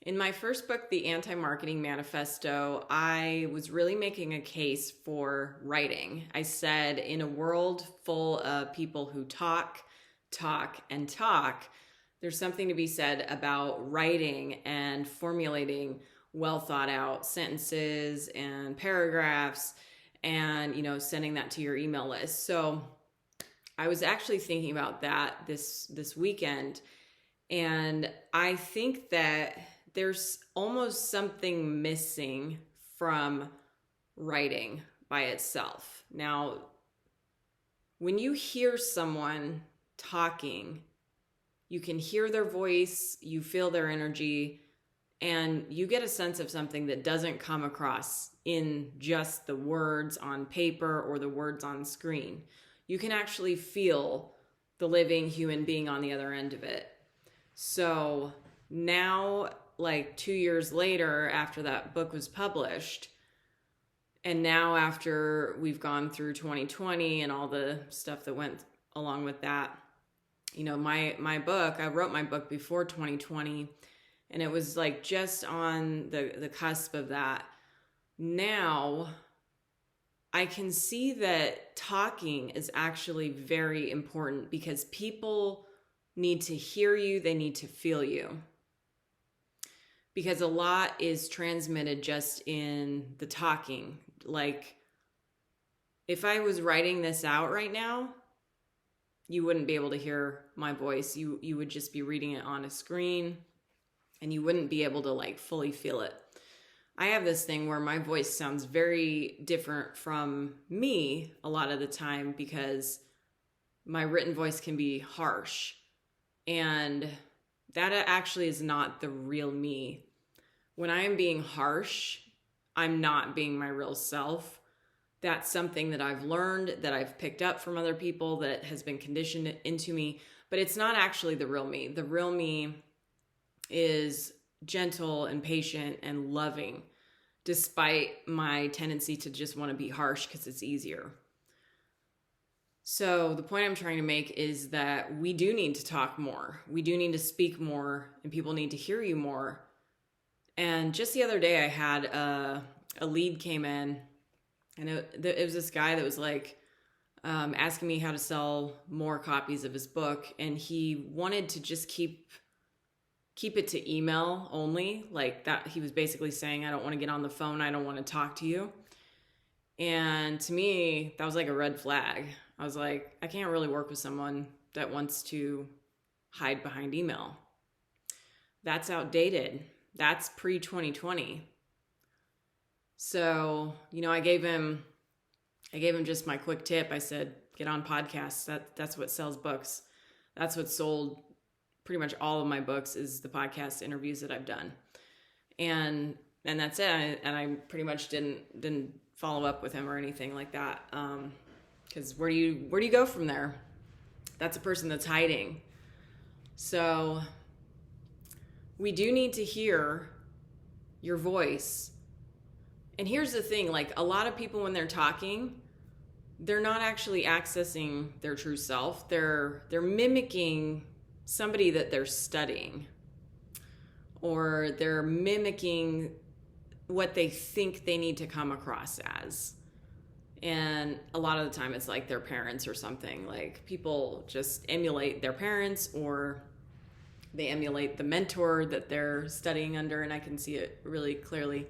In my first book, The Anti-Marketing Manifesto, I was really making a case for writing. I said, in a world full of people who talk, and talk, there's something to be said about writing and formulating well thought out sentences and paragraphs and, sending that to your email list. So I was actually thinking about that this weekend, and I think that there's almost something missing from writing by itself. Now, when you hear someone talking, you can hear their voice, you feel their energy, and you get a sense of something that doesn't come across in just the words on paper or the words on screen. You can actually feel the living human being on the other end of it. So now, like 2 years later, after that book was published, and now after we've gone through 2020 and all the stuff that went along with that, my book, I wrote my book before 2020, and it was like just on the cusp of that. Now I can see that talking is actually very important because people need to hear you, they need to feel you. Because a lot is transmitted just in the talking. Like, if I was writing this out right now, you wouldn't be able to hear my voice. You would just be reading it on a screen, and you wouldn't be able to fully feel it. I have this thing where my voice sounds very different from me a lot of the time because my written voice can be harsh. And that actually is not the real me. When I am being harsh, I'm not being my real self. That's something that I've learned, that I've picked up from other people, that has been conditioned into me, but it's not actually the real me. The real me is gentle and patient and loving, despite my tendency to just want to be harsh because it's easier. So the point I'm trying to make is that we do need to talk more. We do need to speak more, and people need to hear you more. And just the other day I had a lead came in, and it was this guy that was asking me how to sell more copies of his book. And he wanted to just keep it to email only. Like that, he was basically saying, I don't want to get on the phone. I don't want to talk to you. And to me, that was like a red flag. I was like, I can't really work with someone that wants to hide behind email. That's outdated. That's pre-2020. So, I gave him just my quick tip. I said, get on podcasts. That's what sells books. That's what sold pretty much all of my books, is the podcast interviews that I've done. And that's it. And I pretty much didn't follow up with him or anything like that. Because where do you go from there? That's a person that's hiding. So we do need to hear your voice. And here's the thing, a lot of people when they're talking, they're not actually accessing their true self. They're mimicking somebody that they're studying, or they're mimicking what they think they need to come across as. And a lot of the time it's like their parents or something. Like, people just emulate their parents, or they emulate the mentor that they're studying under, and I can see it really clearly.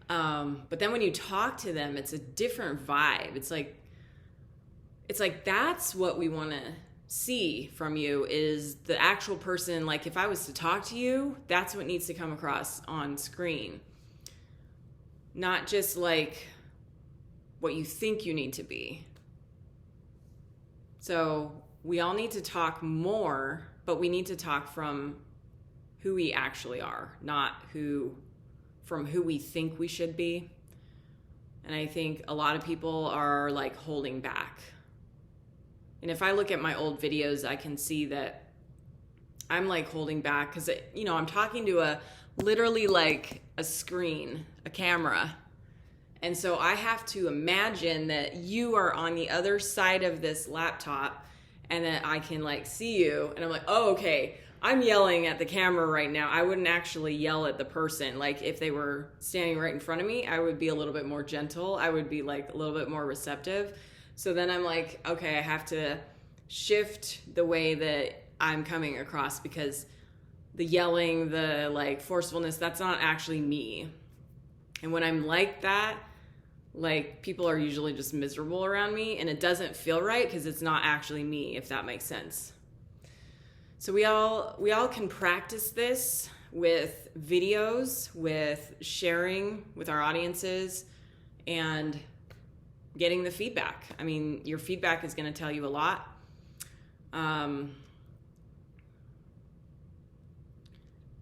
But then when you talk to them, it's a different vibe. It's like that's what we want to see from you, is the actual person. Like, if I was to talk to you, that's what needs to come across on screen. Not just like what you think you need to be. So we all need to talk more, but we need to talk from who we actually are, not from who we think we should be. And I think a lot of people are holding back. And if I look at my old videos, I can see that I'm holding back because, I'm talking to literally a screen, a camera. And so I have to imagine that you are on the other side of this laptop and that I can see you. And I'm like, oh, okay, I'm yelling at the camera right now. I wouldn't actually yell at the person. Like if they were standing right in front of me, I would be a little bit more gentle. I would be like a little bit more receptive. So then I'm like, okay, I have to shift the way that I'm coming across, because the yelling, the like forcefulness, that's not actually me. And when I'm like that, like people are usually just miserable around me, and it doesn't feel right because it's not actually me, if that makes sense. So we all can practice this with videos, with sharing with our audiences, and getting the feedback. I mean, your feedback is going to tell you a lot.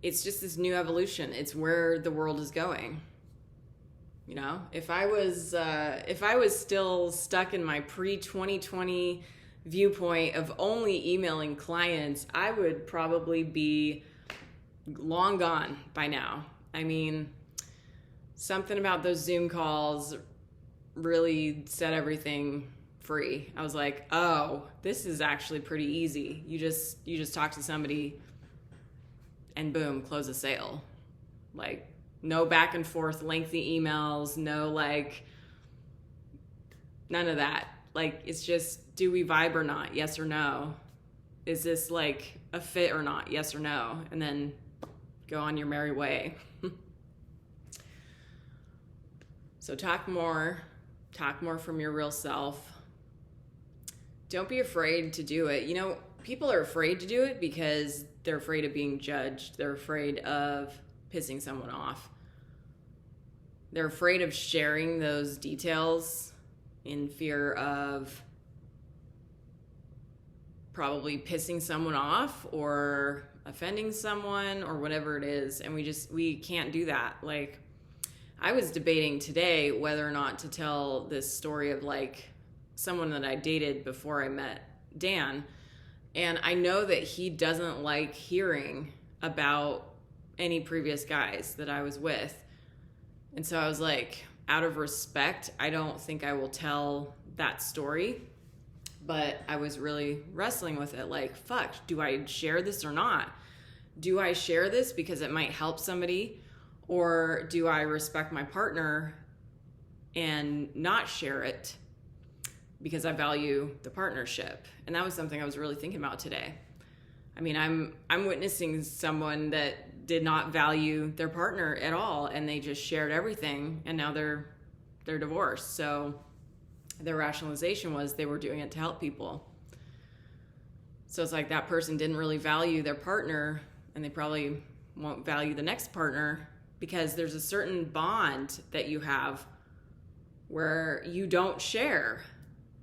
It's just this new evolution. It's where the world is going. You know, if I was still stuck in my pre-2020 viewpoint of only emailing clients, I would probably be long gone by now. I mean, something about those Zoom calls really set everything free. I was like, oh, this is actually pretty easy. You just talk to somebody and boom, close a sale. Like, no back and forth lengthy emails, no like, none of that. Like, it's just, do we vibe or not? Yes or no? Is this like a fit or not? Yes or no? And then go on your merry way. So talk more from your real self. Don't be afraid to do it. You know, people are afraid to do it because they're afraid of being judged. They're afraid of pissing someone off. They're afraid of sharing those details in fear of probably pissing someone off or offending someone or whatever it is. And we can't do that. Like, I was debating today whether or not to tell this story of like someone that I dated before I met Dan. And I know that he doesn't like hearing about any previous guys that I was with. And so I was like, out of respect, I don't think I will tell that story. But I was really wrestling with it. Like, fuck, do I share this or not? Do I share this because it might help somebody? Or do I respect my partner and not share it because I value the partnership? And that was something I was really thinking about today. I mean, I'm witnessing someone that did not value their partner at all, and they just shared everything, and now they're divorced. So their rationalization was they were doing it to help people. So it's like that person didn't really value their partner, and they probably won't value the next partner, because there's a certain bond that you have where you don't share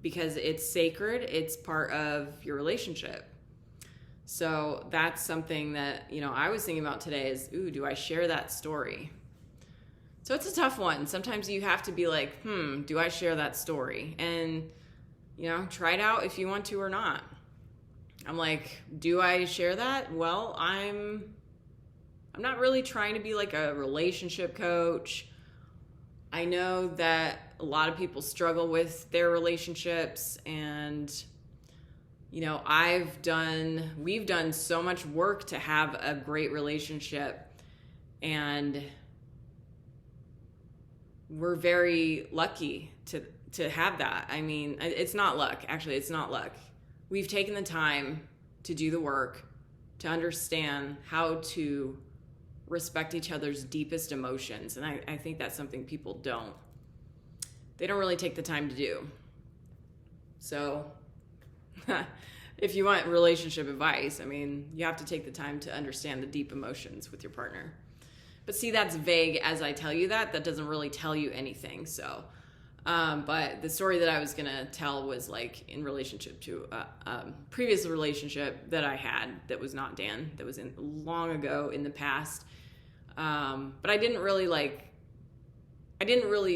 because it's sacred, it's part of your relationship. So that's something that, you know, I was thinking about today is, ooh, do I share that story? So it's a tough one. Sometimes you have to be like, do I share that story? And, you know, try it out if you want to or not. I'm like, do I share that? Well, I'm not really trying to be like a relationship coach. I know that a lot of people struggle with their relationships, and you know, we've done so much work to have a great relationship, and we're very lucky to have that. I mean, it's not luck. Actually, it's not luck. We've taken the time to do the work, to understand how to respect each other's deepest emotions. And I think that's something people don't. They don't really take the time to do. So if you want relationship advice, I mean, you have to take the time to understand the deep emotions with your partner. But see, that's vague as I tell you that. That doesn't really tell you anything. So, but the story that I was going to tell was like in relationship to a previous relationship that I had that was not Dan, that was in long ago in the past. But I didn't really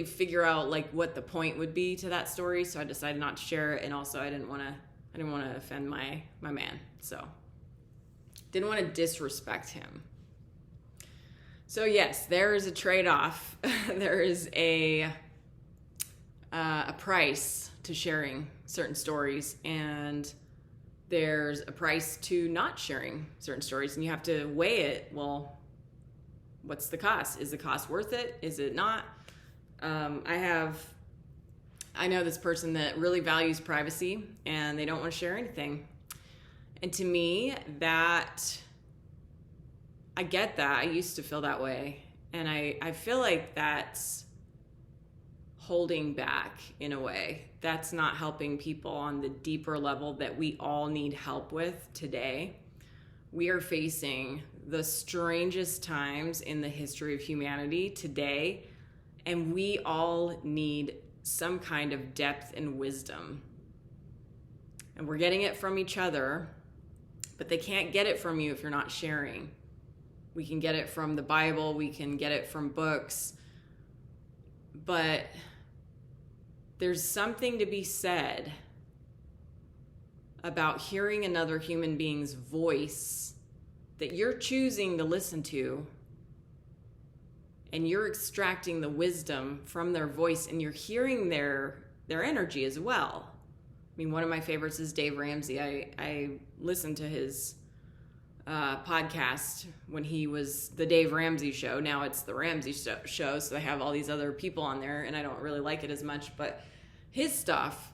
figure out like what the point would be to that story. So I decided not to share it. And also I didn't want to offend my man. So didn't want to disrespect him. So yes, there is a trade-off. There is a price to sharing certain stories, and there's a price to not sharing certain stories, and you have to weigh it. Well, what's the cost? Is the cost worth it? Is it not? I know this person that really values privacy and they don't want to share anything. And to me, that, I get that. I used to feel that way. And I feel like that's holding back in a way. That's not helping people on the deeper level that we all need help with today. We are facing the strangest times in the history of humanity today, and we all need some kind of depth and wisdom. And we're getting it from each other, but they can't get it from you if you're not sharing. We can get it from the Bible, we can get it from books, but there's something to be said about hearing another human being's voice that you're choosing to listen to, and you're extracting the wisdom from their voice, and you're hearing their energy as well. I mean, one of my favorites is Dave Ramsey. I listened to his podcast when he was the Dave Ramsey Show. Now it's the Ramsey Show, so they have all these other people on there, and I don't really like it as much, but his stuff,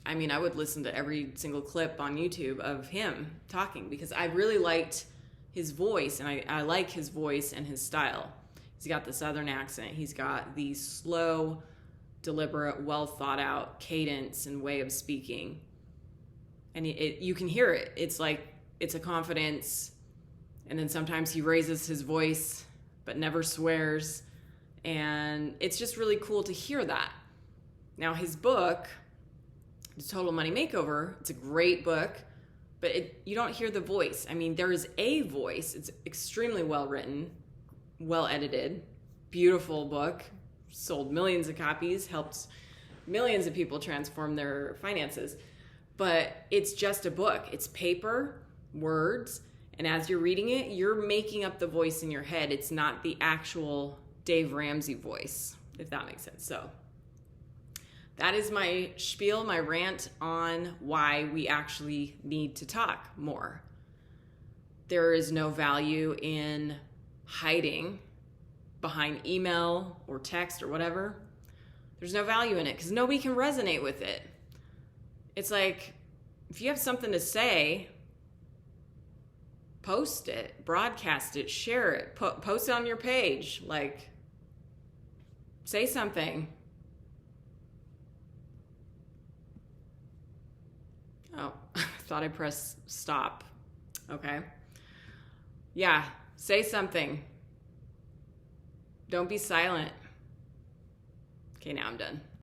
I mean, I would listen to every single clip on YouTube of him talking because I really liked his voice, and I like his voice and his style. He's got the Southern accent. He's got the slow, deliberate, well thought out cadence and way of speaking. And you can hear it. It's like, it's a confidence. And then sometimes he raises his voice, but never swears. And it's just really cool to hear that. Now his book, The Total Money Makeover, it's a great book, but you don't hear the voice. I mean, there is a voice. It's extremely well written, well edited, beautiful book, sold millions of copies, helped millions of people transform their finances. But it's just a book. It's paper, words, and as you're reading it, you're making up the voice in your head. It's not the actual Dave Ramsey voice, if that makes sense. So that is my spiel, my rant on why we actually need to talk more. There is no value in hiding behind email or text or whatever. There's no value in it because nobody can resonate with it. It's like, if you have something to say, post it, broadcast it, share it, post it on your page. Like, say something. Oh, I thought I pressed stop. Okay. Yeah, say something. Don't be silent. Okay, now I'm done.